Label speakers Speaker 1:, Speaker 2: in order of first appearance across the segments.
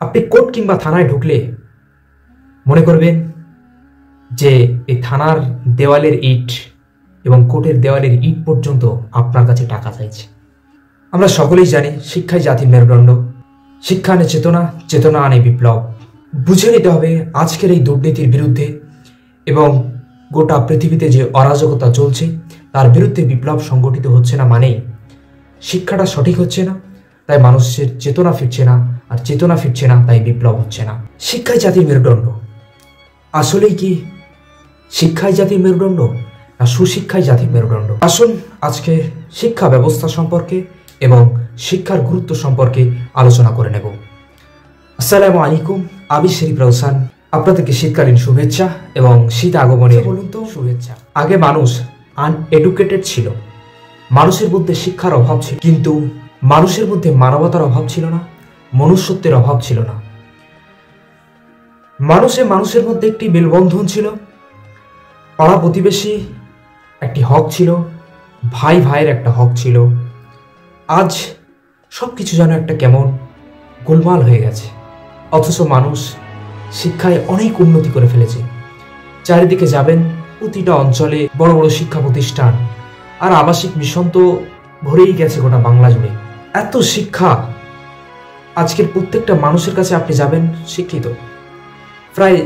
Speaker 1: আপনি কোর্ট কিংবা থানায় ঢুকলে মনে করবেন যে এই থানার দেওয়ালের ইট এবং কোর্টের দেওয়ালের ইট পর্যন্ত আপনার কাছে টাকা চাইছে। আমরা সকলেই জানি শিক্ষাই জাতির মেরুদণ্ড। শিক্ষা আনে চেতনা, চেতনা আনে বিপ্লব। বুঝে নিতে হবে আজকের এই দুর্নীতির বিরুদ্ধে এবং গোটা পৃথিবীতে যে অরাজকতা চলছে তার বিরুদ্ধে বিপ্লব সংগঠিত হচ্ছে না মানেই শিক্ষাটা সঠিক হচ্ছে না, তাই মানুষের চেতনা ফিরছে না, আর চেতনা ফিরছে না তাই বিপ্লব হচ্ছে না। শিক্ষাই জাতির মেরুদণ্ড। আসলেই কি শিক্ষাই জাতির মেরুদণ্ড না সুশিক্ষাই জাতির মেরুদণ্ড? আসুন আজকে শিক্ষা ব্যবস্থা সম্পর্কে এবং শিক্ষার গুরুত্ব সম্পর্কে আলোচনা করে নেব। আসসালামু আলাইকুম, আমি শরীফ রওশন। আপনাদেরকে শীতকালীন শুভেচ্ছা এবং শীত আগমনের বলুন তো শুভেচ্ছা। আগে মানুষ আনএডুকেটেড ছিল, মানুষের মধ্যে শিক্ষার অভাব ছিল, কিন্তু মানুষের মধ্যে মানবতার অভাব ছিল না, মনুষ্যত্বের অভাব ছিল না। মানুষের মধ্যে একটি মেলবন্ধন ছিল, পাড়া প্রতিবেশী একটি হক ছিল, ভাই ভাইয়ের একটা হক ছিল। আজ সব কিছু যেন একটা কেমন গোলমাল হয়ে গেছে। অথচ মানুষ শিক্ষায় অনেক উন্নতি করে ফেলেছে। চারিদিকে যাবেন, প্রতিটা অঞ্চলে বড় বড় শিক্ষা প্রতিষ্ঠান আর আবাসিক মিশন তো ভরেই গেছে গোটা বাংলা জুড়ে। এত শিক্ষা, আজকের প্রত্যেকটা মানুষের কাছে আপনি যাবেন শিক্ষিত। প্রায়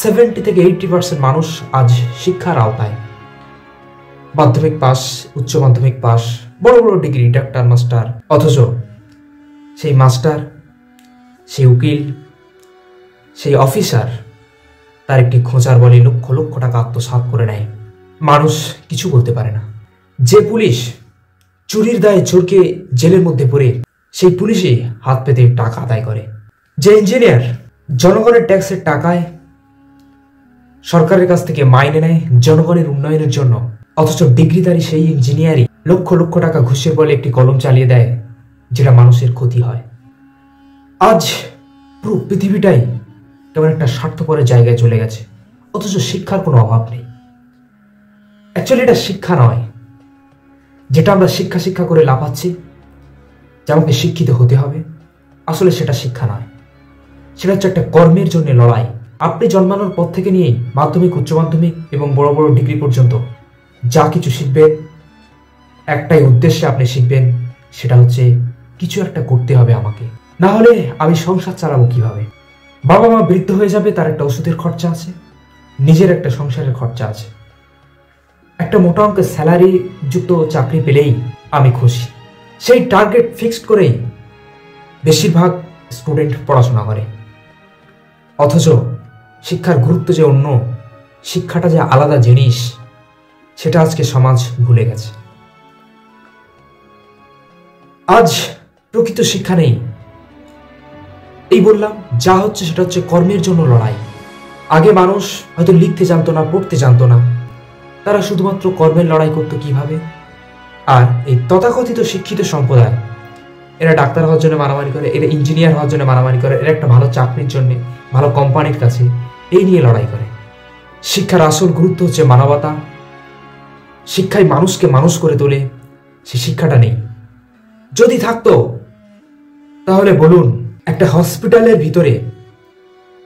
Speaker 1: 70 থেকে 80% মানুষ আজ শিক্ষার আওতায়। মাধ্যমিক পাস, উচ্চ মাধ্যমিক পাস, বড় বড় ডিগ্রি, ডাক্তার, মাস্টার। অথচ সেই মাস্টার, সেই উকিল, সেই অফিসার তার একটি খোঁচার বলে লক্ষ লক্ষ টাকা আত্মসাৎ করে নেয়। মানুষ কিছু বলতে পারে না। যে পুলিশ চুরির দায়ে চোরকে জেলের মধ্যে পড়ে, সেই পুলিশই হাত পেতে টাকা আদায় করে। যে ইঞ্জিনিয়ার জনগণের ট্যাক্সের টাকায় সরকারের কাছ থেকে মাইনে নেয় জনগণের উন্নয়নের জন্য, অথচ ডিগ্রিধারী সেই ইঞ্জিনিয়ারই লক্ষ লক্ষ টাকা ঘুষের বলে একটি কলম চালিয়ে দেয়, যেটা মানুষের ক্ষতি হয়। আজ পুরো পৃথিবীটাই কেমন একটা স্বার্থপরের জায়গায় চলে গেছে, অথচ শিক্ষার কোনো অভাব নেই। অ্যাকচুয়ালি এটা শিক্ষা নয়। যেটা আমরা শিক্ষা শিক্ষা করে লাফাচ্ছি যে আমাকে শিক্ষিত হতে হবে, আসলে সেটা শিক্ষা নয়। সেটা হচ্ছে একটা কর্মের জন্য লড়াই। আপনি জন্মানোর পর থেকে নিয়েই মাধ্যমিক, উচ্চ মাধ্যমিক এবং বড় বড় ডিগ্রি পর্যন্ত যা কিছু শিখবেন, একটাই উদ্দেশ্যে আপনি শিখবেন, সেটা হচ্ছে কিছু একটা করতে হবে আমাকে, না হলে আমি সংসার চালাবো কিভাবে? বাবা মা বৃদ্ধ হয়ে যাবে, তার একটা ওষুধের খরচা আছে, নিজের একটা সংসারের খরচা আছে। একটা মোটা অঙ্কের স্যালারি যুক্ত চাকরি পেলেই আমি খুশি। সেই টার্গেট ফিক্সড করেই বেশিরভাগ স্টুডেন্ট পড়াশোনা করে। অথচ শিক্ষার গুরুত্ব যে অন্য, শিক্ষাটা যে আলাদা জিনিস, সেটা আজকে সমাজ ভুলে গেছে। আজ প্রকৃত শিক্ষা নেই। এই বললাম, যা হচ্ছে সেটা হচ্ছে কর্মের জন্য লড়াই। আগে মানুষ হয়তো লিখতে জানতো না, পড়তে জানতো না, তারা শুধুমাত্র কর্মের লড়াই করতো কিভাবে। আর এই তথাকথিত শিক্ষিত সম্প্রদায়, এরা ডাক্তার হওয়ার জন্য মারামারি করে, এরা ইঞ্জিনিয়ার হওয়ার জন্য মারামারি করে, এরা একটা ভালো চাকরির জন্য, ভালো কোম্পানির কাছে, এই নিয়ে লড়াই করে। শিক্ষার আসল গুরুত্ব হচ্ছে মানবতা। শিক্ষায় মানুষকে মানুষ করে তোলে, সে শিক্ষাটা নেই। যদি থাকতো তাহলে বলুন, একটা হসপিটালের ভিতরে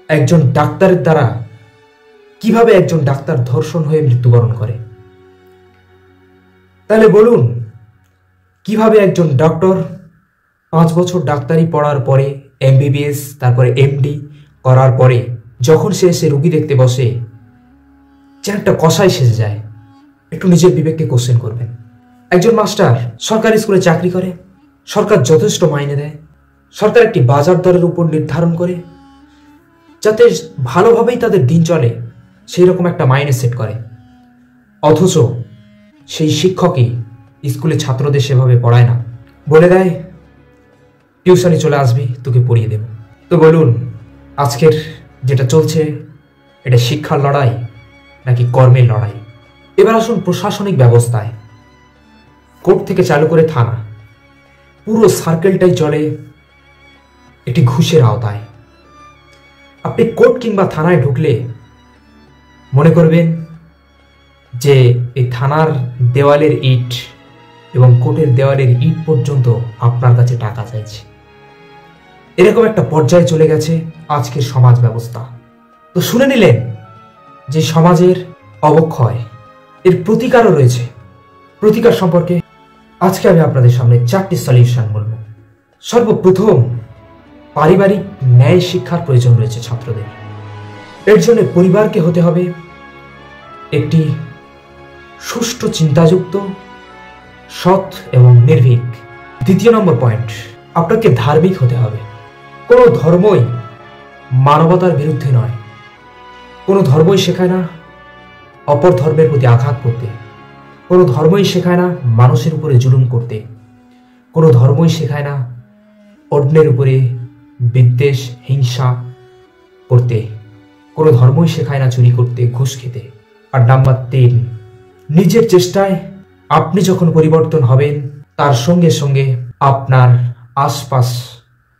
Speaker 1: একজন ডাক্তারের দ্বারা কিভাবে একজন ডাক্তার ধর্ষণ হয়ে মৃত্যুবরণ করে? তাহলে বলুন, কিভাবে একজন ডক্টর 5 বছর ডাক্তারি পড়ার পরে MBBS, তারপরে MD করার পরে যখন সে এসে রুগী দেখতে বসে, যেন একটা কষাই সেজে যায়। একটু নিজের বিবেককে কোশ্চেন করবেন। একজন মাস্টার সরকারি স্কুলে চাকরি করে, সরকার যথেষ্ট মাইনে দেয়, সরকার একটি বাজার দরের উপর নির্ধারণ করে যাতে ভালোভাবেই তাদের দিন চলে, সেই রকম একটা মাইনে সেট করে। অথচ সেই শিক্ষকই স্কুলে ছাত্রদের সেভাবে পড়ায় না, বলে দেয় টিউশনে চলে আসবি, তোকে পড়িয়ে দেব। তো বলুন, আজকের যেটা চলছে এটা শিক্ষার লড়াই নাকি কর্মের লড়াই? এবার আসুন প্রশাসনিক ব্যবস্থায়। কোর্ট থেকে চালু করে থানা, পুরো সার্কেলটাই চলে একটি ঘুষের আওতায়। আপনি কোর্ট কিংবা থানায় ঢুকলে মনে করবেন যে এই থানার দেওয়ালের ইট এবং কোর্টের দেওয়ালের ইট পর্যন্ত আপনার কাছে টাকা চাইছে। এরকম একটা পর্যায়ে চলে গেছে আজকের সমাজ ব্যবস্থা। তো শুনে নিলেন যে সমাজের অবক্ষয়, এর প্রতিকারও রয়েছে। প্রতিকার সম্পর্কে আজকে আমি আপনাদের সামনে 4টি সলিউশন বলবো। সর্বপ্রথম, পারিবারিক ন্যায় শিক্ষার প্রয়োজন রয়েছে ছাত্রদের। এর জন্য পরিবারকে হতে হবে একটি সুষ্ঠু চিন্তাযুক্ত, সৎ এবং নির্ভীক। দ্বিতীয় নম্বর পয়েন্ট, আপনাকে ধার্মিক হতে হবে। কোনো ধর্মই মানবতার বিরুদ্ধে নয়। কোনো ধর্মই শেখায় না অপর ধর্মের প্রতি আঘাত করতে। কোনো ধর্মই শেখায় না মানুষের উপরে জুলুম করতে। কোনো ধর্মই শেখায় না অন্যের উপরে বিদ্বেষ, হিংসা করতে। কোনো ধর্মই শেখায় না চুরি করতে, ঘুষ খেতে। আর নাম্বার 3, নিজের চেষ্টায় আপনি যখন পরিবর্তন হবেন, তার সঙ্গে সঙ্গে আপনার আশপাশ,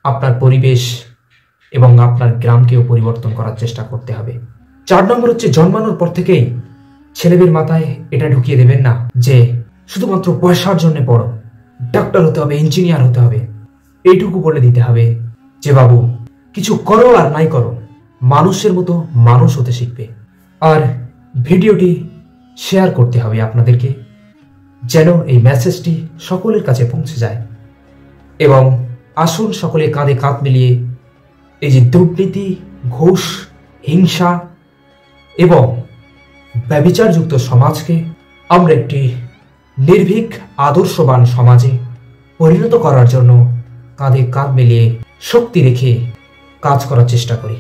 Speaker 1: আপনার পরিবেশ এবং আপনার গ্রামকেও পরিবর্তন করার চেষ্টা করতে হবে। 4 নম্বর হচ্ছে, জন্মানোর পর থেকেই ছেলেদের মাথায় এটা ঢুকিয়ে দেবেন না যে শুধুমাত্র পয়সার জন্য পড়ো, ডাক্তার হতে হবে, ইঞ্জিনিয়ার হতে হবে। এইটুকু বলে দিতে হবে যে বাবু, কিছু করো আর নাই করো, মানুষের মতো মানুষ হতে শিখবে। আর ভিডিওটি শেয়ার করতে হবে আপনাদেরকে, যেন এই মেসেজটি সকলের কাছে পৌঁছে যায়। এবং আসুন সকলে কাঁধে কাঁধ মিলিয়ে এই যে দুর্নীতি, ঘুষ, হিংসা এবং ব্যভিচারযুক্ত সমাজকে আমরা একটি নির্ভীক, আদর্শবান সমাজে পরিণত করার জন্য কাঁধে কাঁধ মিলিয়ে শক্তি রেখে কাজ করার চেষ্টা করি।